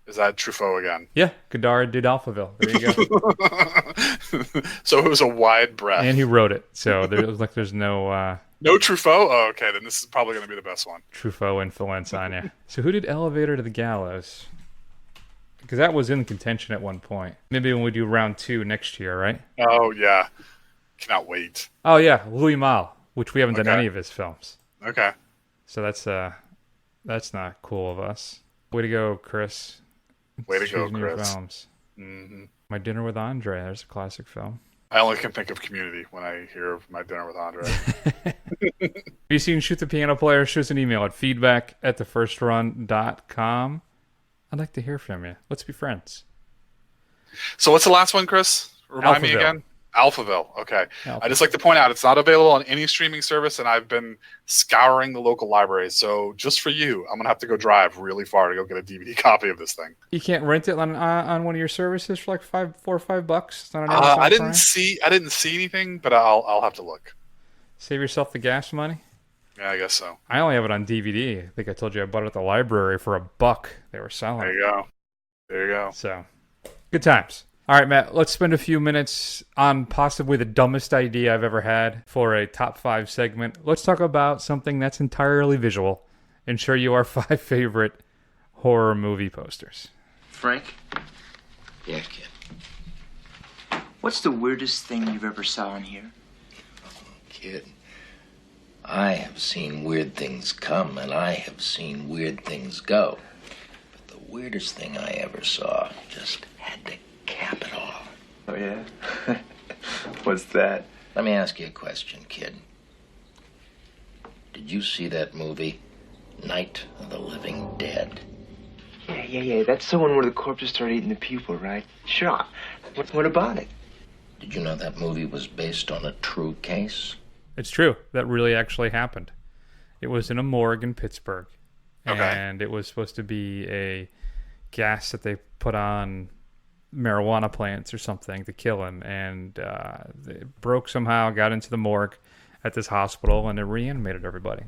Speaker 2: is that Truffaut again?
Speaker 1: Yeah, Godard did Alphaville. There you
Speaker 2: go. So it was a wide breadth.
Speaker 1: And he wrote it. So there's no...
Speaker 2: No Truffaut? Oh, okay, then this is probably going to be the best one.
Speaker 1: Truffaut influence on you. So who did Elevator to the Gallows? Because that was in contention at one point. Maybe when we do round 2 next year, right?
Speaker 2: Oh, yeah. Cannot wait.
Speaker 1: Oh, yeah, Louis Malle, which we haven't done any of his films.
Speaker 2: Okay.
Speaker 1: So that's not cool of us. Way to go, Chris.
Speaker 2: Way to go, Chris.
Speaker 1: Films.
Speaker 2: Mm-hmm.
Speaker 1: My Dinner with Andre. There's a classic film.
Speaker 2: I only can think of Community when I hear of My Dinner with Andre.
Speaker 1: Have you seen Shoot the Piano Player? Shoot us an email at feedback@thefirstrun.com. I'd like to hear from you. Let's be friends.
Speaker 2: So what's the last one, Chris? Remind me
Speaker 1: Alphaville.
Speaker 2: again. Alphaville. Okay.
Speaker 1: Alphaville.
Speaker 2: I just like to point out it's not available on any streaming service, and I've been scouring the local libraries. So just for you, I'm gonna have to go drive really far to go get a DVD copy of this thing.
Speaker 1: You can't rent it on one of your services for like $4 or $5. It's not on Amazon
Speaker 2: I didn't
Speaker 1: Prime?
Speaker 2: see anything, but I'll have to look.
Speaker 1: Save yourself the gas money.
Speaker 2: Yeah, I guess so.
Speaker 1: I only have it on DVD. I think I told you I bought it at the library for $1. They were selling.
Speaker 2: There you go. There you go.
Speaker 1: So, good times. All right, Matt, let's spend a few minutes on possibly the dumbest idea I've ever had for a top 5 segment. Let's talk about something that's entirely visual and show you our 5 favorite horror movie posters.
Speaker 14: Frank? Yeah, kid. What's the weirdest thing you've ever saw in here?
Speaker 15: Kid, I have seen weird things come and I have seen weird things go. But the weirdest thing I ever saw just had to cap it all.
Speaker 14: Oh, yeah? What's that?
Speaker 15: Let me ask you a question, kid. Did you see that movie, Night of the Living Dead?
Speaker 14: Yeah. That's the one where the corpses start eating the people, right? Sure. What about it?
Speaker 15: Did you know that movie was based on a true case?
Speaker 1: It's true. That really actually happened. It was in a morgue in Pittsburgh.
Speaker 2: Okay.
Speaker 1: And it was supposed to be a gas that they put on marijuana plants or something to kill him. And it broke somehow, got into the morgue at this hospital, and it reanimated everybody.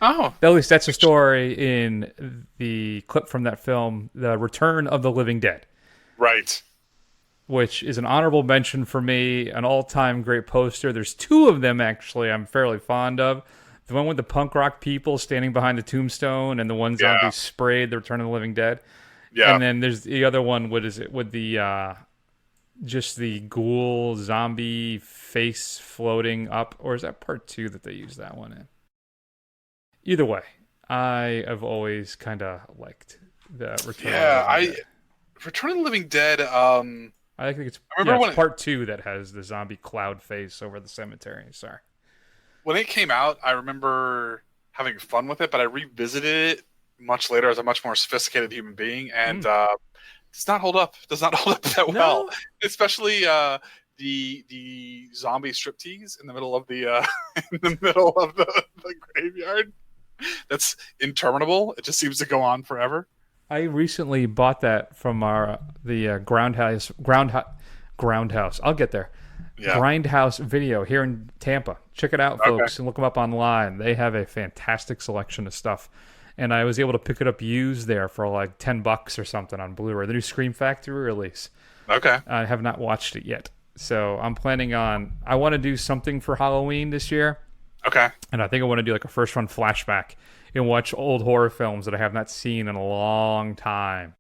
Speaker 2: Oh.
Speaker 1: At least that's a story in the clip from that film, The Return of the Living Dead.
Speaker 2: Right.
Speaker 1: Which is an honorable mention for me, an all-time great poster. There's 2 of them, actually, I'm fairly fond of. The one with the punk rock people standing behind the tombstone and the one zombie sprayed, The Return of the Living Dead.
Speaker 2: Yeah.
Speaker 1: And then there's the other one, what is it, with the just the ghoul zombie face floating up. Or is that part 2 that they use that one in? Either way, I have always kind of liked the Return of the Living Dead.
Speaker 2: Return of the Living Dead,
Speaker 1: I think it's part 2 that has the zombie cloud face over the cemetery. Sorry.
Speaker 2: When it came out, I remember having fun with it, but I revisited it much later as a much more sophisticated human being, and does not hold up. Does not hold up that well, especially the zombie striptease in the middle of the the graveyard. That's interminable. It just seems to go on forever.
Speaker 1: I recently bought that from the Groundhouse. I'll get there.
Speaker 2: Yeah.
Speaker 1: Grindhouse Video here in Tampa. Check it out, folks, and look them up online. They have a fantastic selection of stuff. And I was able to pick it up used there for like $10 or something on Blu-ray. The new Scream Factory release.
Speaker 2: Okay.
Speaker 1: I have not watched it yet. So I'm planning on... I want to do something for Halloween this year.
Speaker 2: Okay.
Speaker 1: And I think I want to do like a first run flashback and watch old horror films that I have not seen in a long time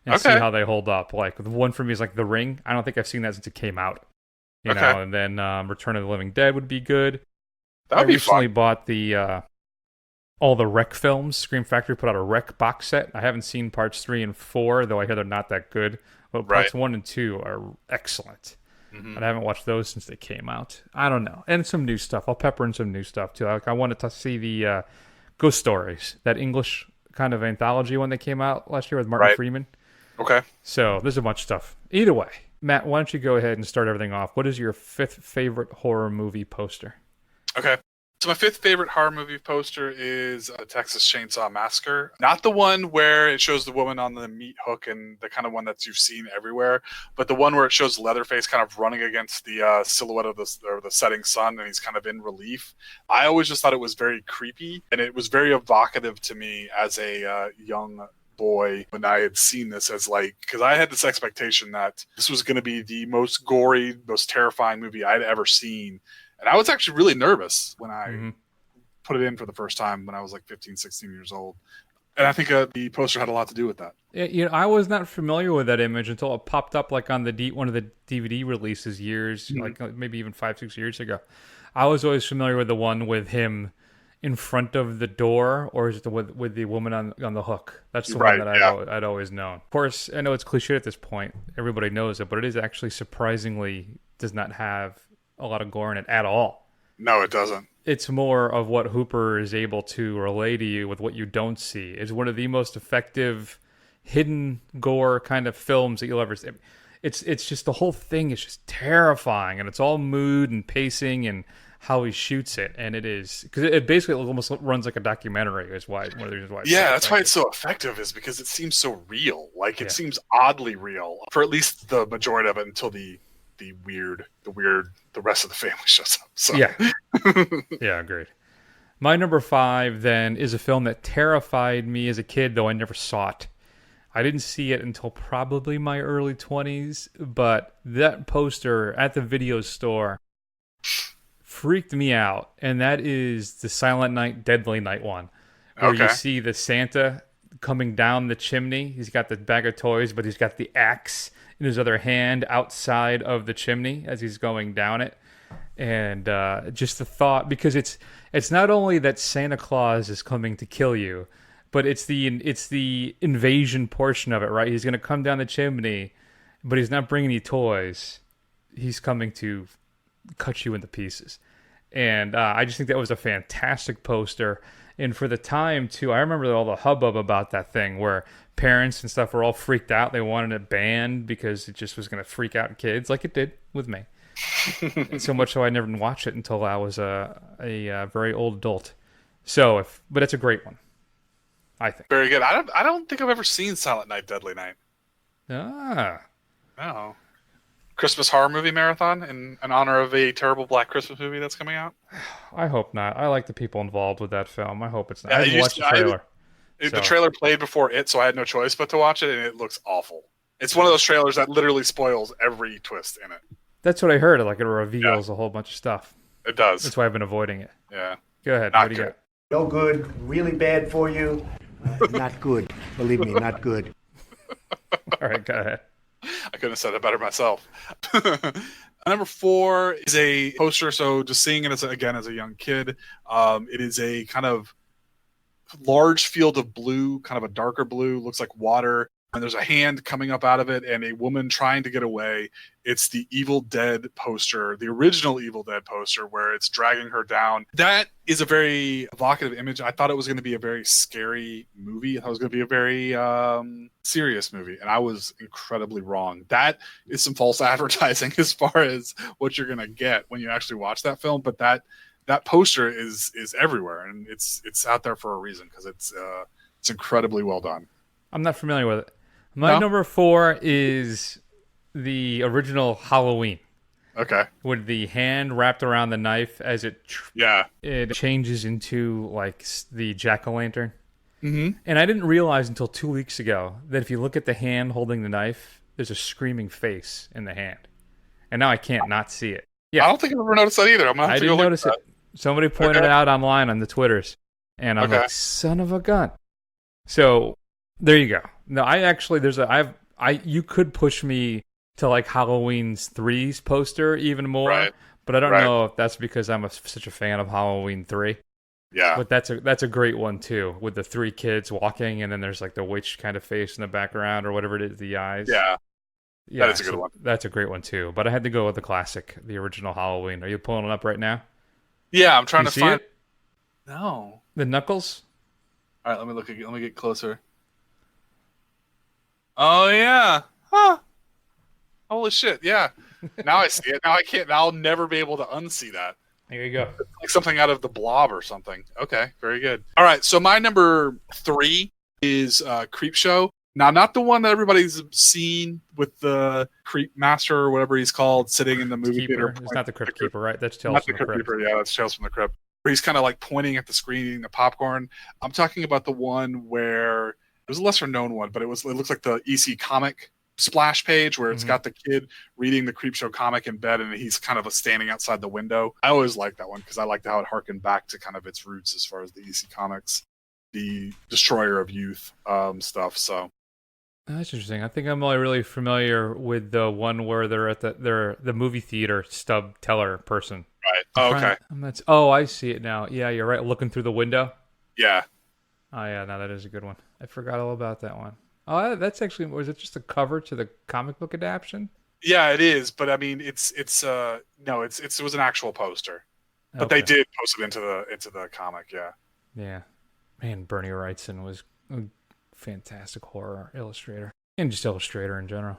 Speaker 1: and see how they hold up. Like the one for me is like The Ring. I don't think I've seen that since it came out. You know, and then Return of the Living Dead would be good.
Speaker 2: That would be fun.
Speaker 1: I recently bought the all the Wreck films. Scream Factory put out a Wreck box set. I haven't seen parts 3 and 4, though I hear they're not that good. But parts 1 and 2 are excellent. Mm-hmm. And I haven't watched those since they came out. I don't know. And some new stuff. I'll pepper in some new stuff, too. Like I wanted to see the Ghost Stories, that English kind of anthology one that came out last year with Martin Freeman.
Speaker 2: Okay.
Speaker 1: So there's a bunch of stuff. Either way, Matt, why don't you go ahead and start everything off? What is your 5th favorite horror movie poster?
Speaker 2: Okay. So my 5th favorite horror movie poster is the Texas Chainsaw Massacre. Not the one where it shows the woman on the meat hook and the kind of one that you've seen everywhere, but the one where it shows Leatherface kind of running against the silhouette of the setting sun, and he's kind of in relief. I always just thought it was very creepy, and it was very evocative to me as a young boy when I had seen this, as like, because I had this expectation that this was going to be the most gory, most terrifying movie I'd ever seen. And I was actually really nervous when I put it in for the first time when I was like 15, 16 years old. And I think the poster had a lot to do with that.
Speaker 1: You know, I was not familiar with that image until it popped up like on one of the DVD releases years, like maybe even 5-6 years ago. I was always familiar with the one with him in front of the door, or is it with the woman on the hook? That's the one that I'd always known. Of course, I know it's cliche at this point. Everybody knows it, but it is actually surprisingly does not have a lot of gore in it at all.
Speaker 2: No, it doesn't.
Speaker 1: It's more of what Hooper is able to relay to you with what you don't see. It's one of the most effective hidden gore kind of films that you'll ever see. It's just the whole thing is just terrifying, and it's all mood and pacing and how he shoots it, and it is because it basically almost runs like a documentary. Is why one of the reasons why.
Speaker 2: Yeah, that's why it's so effective, is because it seems so real. Like it seems oddly real for at least the majority of it until the rest of the family shows up. So.
Speaker 1: Yeah, yeah, agreed. My number 5 then is a film that terrified me as a kid, though I never saw it. I didn't see it until probably my early 20s, but that poster at the video store freaked me out, and that is the Silent Night, Deadly Night one, where you see the Santa coming down the chimney. He's got the bag of toys, but he's got the axe in his other hand outside of the chimney as he's going down it. And just the thought, because it's not only that Santa Claus is coming to kill you, but it's the invasion portion of it, right? He's going to come down the chimney, but he's not bringing you toys. He's coming to cut you into pieces. And I just think that was a fantastic poster. And for the time, too, I remember all the hubbub about that thing where parents and stuff were all freaked out. They wanted it banned because it just was going to freak out kids like it did with me. So much so I never watched it until I was a very old adult. But it's a great one, I think.
Speaker 2: Very good. I don't think I've ever seen Silent Night, Deadly Night.
Speaker 1: Ah.
Speaker 2: No. Christmas horror movie marathon in honor of a terrible Black Christmas movie that's coming out?
Speaker 1: I hope not. I like the people involved with that film. I hope it's not.
Speaker 2: Yeah,
Speaker 1: I didn't watch the trailer.
Speaker 2: The trailer played before it, so I had no choice but to watch it, and it looks awful. It's one of those trailers that literally spoils every twist in it.
Speaker 1: That's what I heard. Like, it reveals a whole bunch of stuff.
Speaker 2: It does.
Speaker 1: That's why I've been avoiding it.
Speaker 2: Yeah.
Speaker 1: Go ahead.
Speaker 2: Not
Speaker 1: what do you
Speaker 2: good.
Speaker 1: got?
Speaker 16: No good. Really bad for you. Not good. Believe me, not good.
Speaker 1: All right, go ahead.
Speaker 2: I couldn't have said it better myself. Number 4 is a poster. So just seeing it as a young kid, it is a kind of large field of blue, kind of a darker blue, looks like water. And there's a hand coming up out of it and a woman trying to get away. It's the Evil Dead poster, the original Evil Dead poster, where it's dragging her down. That is a very evocative image. I thought it was going to be a very scary movie. I thought it was going to be a very serious movie, and I was incredibly wrong. That is some false advertising as far as what you're going to get when you actually watch that film. But that poster is everywhere, and it's out there for a reason, because it's incredibly well done.
Speaker 1: I'm not familiar with it. My number 4 is the original Halloween.
Speaker 2: Okay.
Speaker 1: With the hand wrapped around the knife as it changes into like the jack-o'-lantern.
Speaker 2: Mm-hmm.
Speaker 1: And I didn't realize until 2 weeks ago that if you look at the hand holding the knife, there's a screaming face in the hand. And now I can't not see it. Yeah.
Speaker 2: I don't think I've ever noticed that either. I'm gonna have
Speaker 1: I
Speaker 2: to
Speaker 1: didn't
Speaker 2: go
Speaker 1: notice
Speaker 2: look
Speaker 1: it. Somebody pointed it out online on the Twitters. And I'm like, son of a gun. So there you go. No, I actually you could push me to like Halloween's 3's poster even more,
Speaker 2: right.
Speaker 1: But I don't know if that's because I'm such a fan of Halloween 3.
Speaker 2: Yeah.
Speaker 1: But that's a great one too, with the 3 kids walking, and then there's like the witch kind of face in the background or whatever it is, the eyes.
Speaker 2: Yeah. That is a good one.
Speaker 1: That's a great one too. But I had to go with the classic, the original Halloween. Are you pulling it up right now?
Speaker 2: Yeah, I'm trying to find
Speaker 1: it.
Speaker 2: No.
Speaker 1: The Knuckles?
Speaker 2: All right, let me look again. Let me get closer. Oh yeah. Huh. Holy shit, yeah. Now I see it. Now I can't. I'll never be able to unsee that.
Speaker 1: There you go.
Speaker 2: It's like something out of the Blob or something. Okay, very good. All right, so my number 3 is Creepshow. Now, not the one that everybody's seen with the Creep Master or whatever he's called, sitting in the movie theater.
Speaker 1: It's not the Crypt Keeper, right? That's Tales from the Crypt.
Speaker 2: Keeper, yeah, that's Tales from the Crypt. Where he's kind of like pointing at the screen, eating the popcorn. I'm talking about the one where it was a lesser known one, but it looks like the EC comic splash page where it's got the kid reading the Creepshow comic in bed, and he's kind of standing outside the window. I always liked that one because I liked how it harkened back to kind of its roots as far as the EC comics, the Destroyer of Youth stuff. So
Speaker 1: that's interesting. I think I'm only really familiar with the one where they're at the movie theater stub teller person.
Speaker 2: Right. Oh, okay.
Speaker 1: I see it now. Yeah, you're right. Looking through the window.
Speaker 2: Yeah.
Speaker 1: Oh yeah, no, that is a good one. I forgot all about that one. Oh, that's actually, was it just a cover to the comic book adaptation?
Speaker 2: Yeah, it is, but I mean, it was an actual poster, but they did post it into the comic. Yeah.
Speaker 1: Yeah. Man, Bernie Wrightson was a fantastic horror illustrator and just illustrator in general.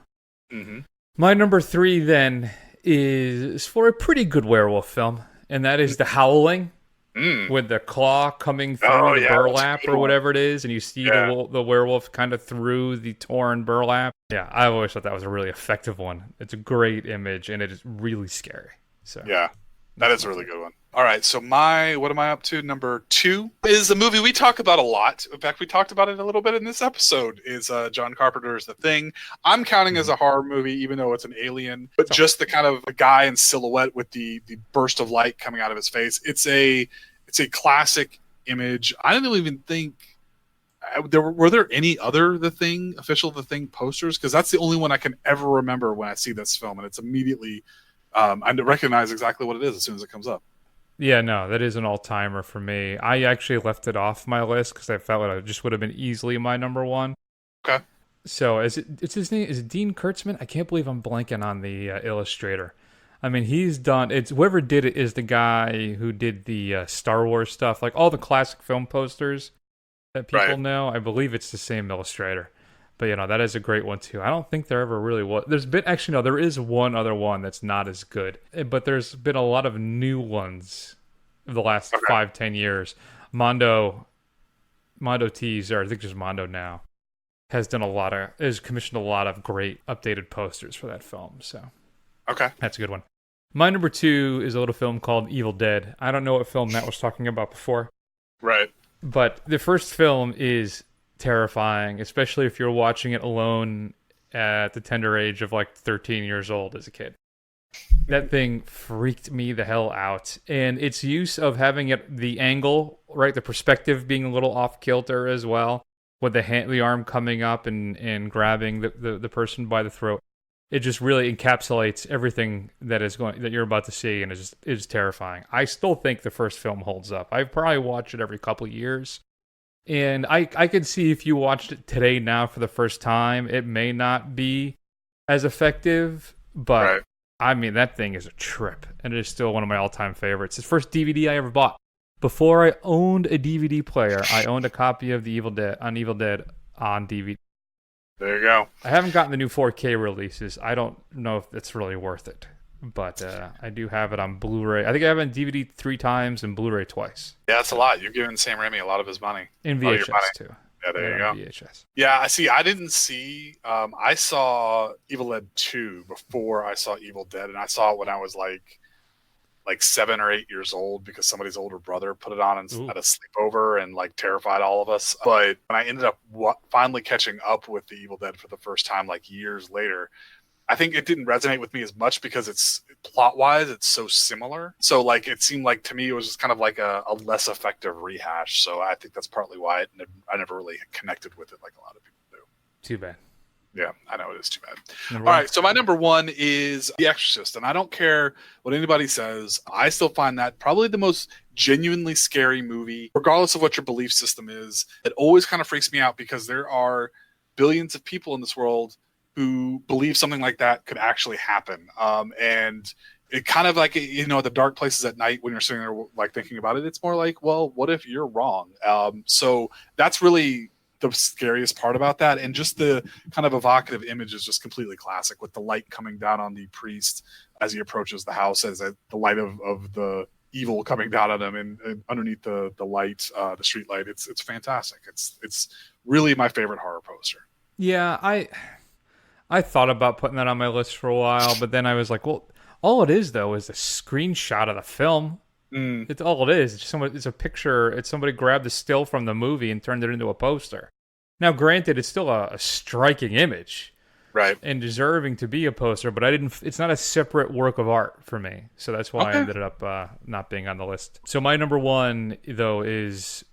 Speaker 2: Mm-hmm.
Speaker 1: My number 3 then is for a pretty good werewolf film, and that is The Howling. With the claw coming through the burlap or whatever it is, and you see the werewolf kind of through the torn burlap. Yeah, I always thought that was a really effective one. It's a great image, and it is really scary. So
Speaker 2: yeah, that is a really good one. All right, so what am I up to? Number 2 is a movie we talk about a lot. In fact, we talked about it a little bit in this episode. Is John Carpenter's The Thing. I'm counting as a horror movie, even though it's an alien, but just the kind of a guy in silhouette with the burst of light coming out of his face. It's a classic image. I don't even think were there any other official The Thing posters, because that's the only one I can ever remember when I see this film, and it's immediately I recognize exactly what it is as soon as it comes up.
Speaker 1: Yeah, no, that is an all-timer for me. I actually left it off my list because I felt it just would have been easily my number 1.
Speaker 2: Okay.
Speaker 1: So it's his name, is it Dean Kurtzman? I can't believe I'm blanking on the illustrator. I mean, whoever did it is the guy who did the Star Wars stuff, like all the classic film posters that people know. I believe it's the same illustrator. But, that is a great one, too. I don't think there ever really was. There is one other one that's not as good. But there's been a lot of new ones in the last 5-10 years. Mondo Tees, or I think just Mondo now, has commissioned a lot of great updated posters for that film. So, that's a good one. My number 2 is a little film called Evil Dead. I don't know what film Matt was talking about before.
Speaker 2: Right.
Speaker 1: But the first film is terrifying, especially if you're watching it alone at the tender age of like 13 years old as a kid. That thing freaked me the hell out. And its use of having the angle, right, the perspective being a little off kilter as well, with the arm coming up and grabbing the person by the throat. It just really encapsulates everything that you're about to see, and it's terrifying. I still think the first film holds up. I probably watch it every couple years. And I could see if you watched it today now for the first time, it may not be as effective, but I mean, that thing is a trip, and it is still one of my all-time favorites. It's the first DVD I ever bought. Before I owned a DVD player, I owned a copy of Evil Dead on DVD.
Speaker 2: There you go.
Speaker 1: I haven't gotten the new 4K releases. I don't know if it's really worth it. But I do have it on Blu-ray. I think I have it on DVD 3 times and Blu-ray twice.
Speaker 2: Yeah, that's a lot. You're giving Sam Raimi a lot of his money.
Speaker 1: In VHS, too.
Speaker 2: Yeah, there you go.
Speaker 1: VHS.
Speaker 2: Yeah, I didn't see... I saw Evil Dead 2 before I saw Evil Dead, and I saw it when I was like 7 or 8 years old because somebody's older brother put it on at a sleepover and like terrified all of us. But when I ended up finally catching up with the Evil Dead for the first time like years later, I think it didn't resonate with me as much because it's plot-wise, it's so similar. So like it seemed like to me it was just kind of like a less effective rehash. So I think that's partly why I never really connected with it like a lot of people do.
Speaker 1: Too bad.
Speaker 2: Yeah, I know it is too bad. All right, so my number 1 is The Exorcist, and I don't care what anybody says. I still find that probably the most genuinely scary movie, regardless of what your belief system is. It always kind of freaks me out because there are billions of people in this world who believe something like that could actually happen. And it kind of like, the dark places at night when you're sitting there like thinking about it, it's more like, well, what if you're wrong? So that's really the scariest part about that. And just the kind of evocative image is just completely classic, with the light coming down on the priest as he approaches the house, as the light of the evil coming down on him and underneath the light, the street light. It's fantastic. It's really my favorite horror poster.
Speaker 1: Yeah, I thought about putting that on my list for a while, but then I was like, well, all it is, though, is a screenshot of the film. It's all it is. It's a picture. It's somebody grabbed a still from the movie and turned it into a poster. Now, granted, it's still a striking image.
Speaker 2: Right.
Speaker 1: And deserving to be a poster, but it's not a separate work of art for me. So that's why I ended up not being on the list. So my number 1, though, is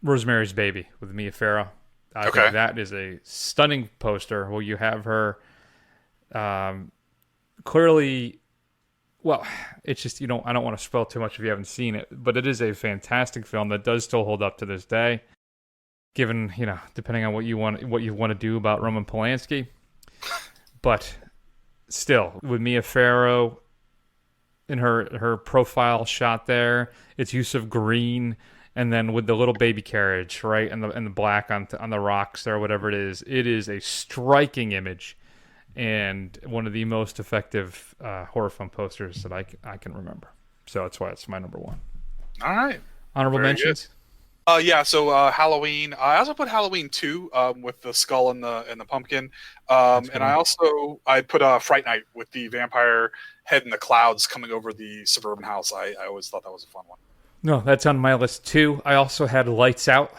Speaker 1: Rosemary's Baby with Mia Farrow. I think that is a stunning poster where you have her clearly... Well, it's just, I don't want to spoil too much if you haven't seen it, but it is a fantastic film that does still hold up to this day, given, depending on what you want to do about Roman Polanski. But still, with Mia Farrow in her profile shot there, its use of green, and then with the little baby carriage, right, and the black on the rocks there, whatever it is a striking image, and one of the most effective horror film posters that I can remember. So that's why it's my number one.
Speaker 2: All right.
Speaker 1: Honorable mentions.
Speaker 2: So Halloween. I also put Halloween 2 with the skull and the pumpkin, and I put Fright Night with the vampire head in the clouds coming over the suburban house. I always thought that was a fun one.
Speaker 1: No, that's on my list too. I also had Lights Out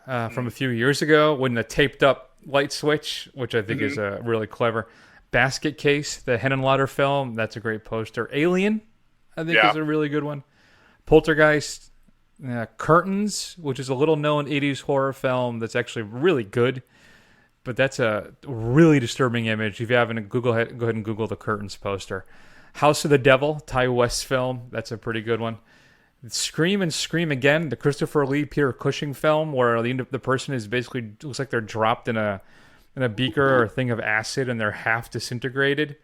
Speaker 1: from a few years ago when the taped up light switch, which I think is really clever. Basket Case, the Henenlotter film. That's a great poster. Alien, I think is a really good one. Poltergeist. Curtains, which is a little known 80s horror film that's actually really good, but that's a really disturbing image. If you haven't, go ahead and Google the Curtains poster. House of the Devil, Ty West's film. That's a pretty good one. Scream and Scream Again, the Christopher Lee, Peter Cushing film, where the person is basically looks like they're dropped in a beaker or a thing of acid and they're half disintegrated.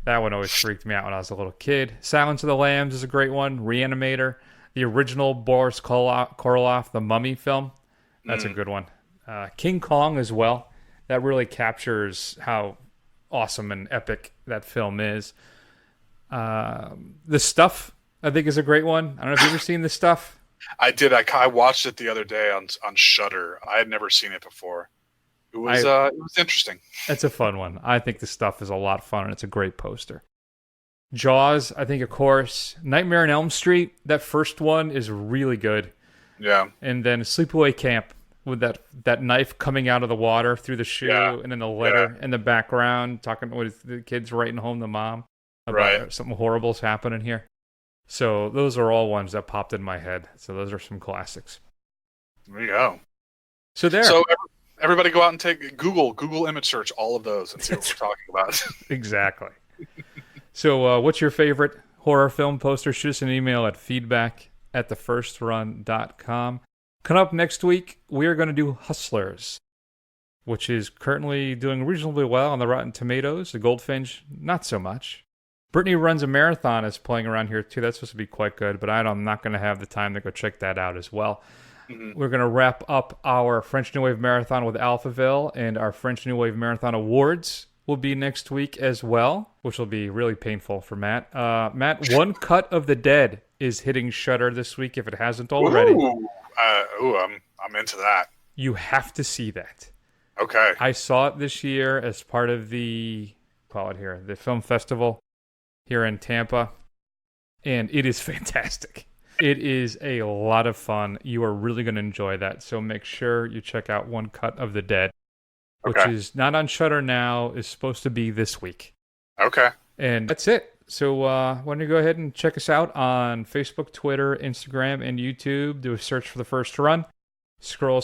Speaker 1: That one always freaked me out when I was a little kid. Silence of the Lambs is a great one. Reanimator. The original Boris Karloff, The Mummy film. That's a good one. King Kong as well. That really captures how awesome and epic that film is. The Stuff, I think, is a great one. I don't know if you've ever seen The Stuff.
Speaker 2: I did. I watched it the other day on Shudder. I had never seen it before. It was interesting.
Speaker 1: It's a fun one. I think The Stuff is a lot of fun, and it's a great poster. Jaws, I think, of course. Nightmare on Elm Street, that first one is really good.
Speaker 2: Yeah.
Speaker 1: And then Sleepaway Camp with that knife coming out of the water through the shoe, and then the letter in the background, talking with the kids writing home to mom about something horrible's happening here. So those are all ones that popped in my head. So those are some classics.
Speaker 2: There you go.
Speaker 1: So
Speaker 2: everybody go out and take Google image search all of those and see what we're talking about.
Speaker 1: Exactly. So what's your favorite horror film poster? Shoot us an email at feedback@thefirstrun.com. Coming up next week, we are going to do Hustlers, which is currently doing reasonably well on the Rotten Tomatoes. The Goldfinch, not so much. Brittany Runs a Marathon is playing around here too. That's supposed to be quite good, but I'm not going to have the time to go check that out as well. Mm-hmm. We're going to wrap up our French New Wave Marathon with Alphaville, and our French New Wave Marathon Awards will be next week as well, which will be really painful for Matt. Matt, One Cut of the Dead is hitting Shudder this week if it hasn't already.
Speaker 2: I'm into that.
Speaker 1: You have to see that.
Speaker 2: Okay.
Speaker 1: I saw it this year as part of the film festival here in Tampa, and it is fantastic. It is a lot of fun. You are really going to enjoy that, so make sure you check out One Cut of the Dead. Which is not on Shudder now, is supposed to be this week.
Speaker 2: Okay.
Speaker 1: And that's it. So why don't you go ahead and check us out on Facebook, Twitter, Instagram, and YouTube. Do a search for The First Run. Scroll.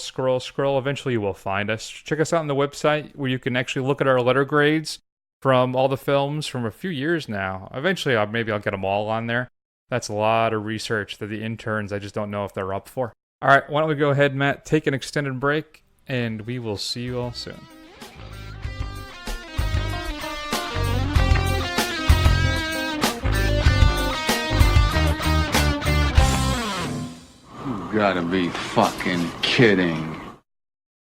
Speaker 1: Eventually you will find us. Check us out on the website where you can actually look at our letter grades from all the films from a few years now. Eventually I'll get them all on there. That's a lot of research that the interns, I just don't know if they're up for. All right, why don't we go ahead, Matt, take an extended break. And we will see you all soon.
Speaker 17: You gotta be fucking kidding.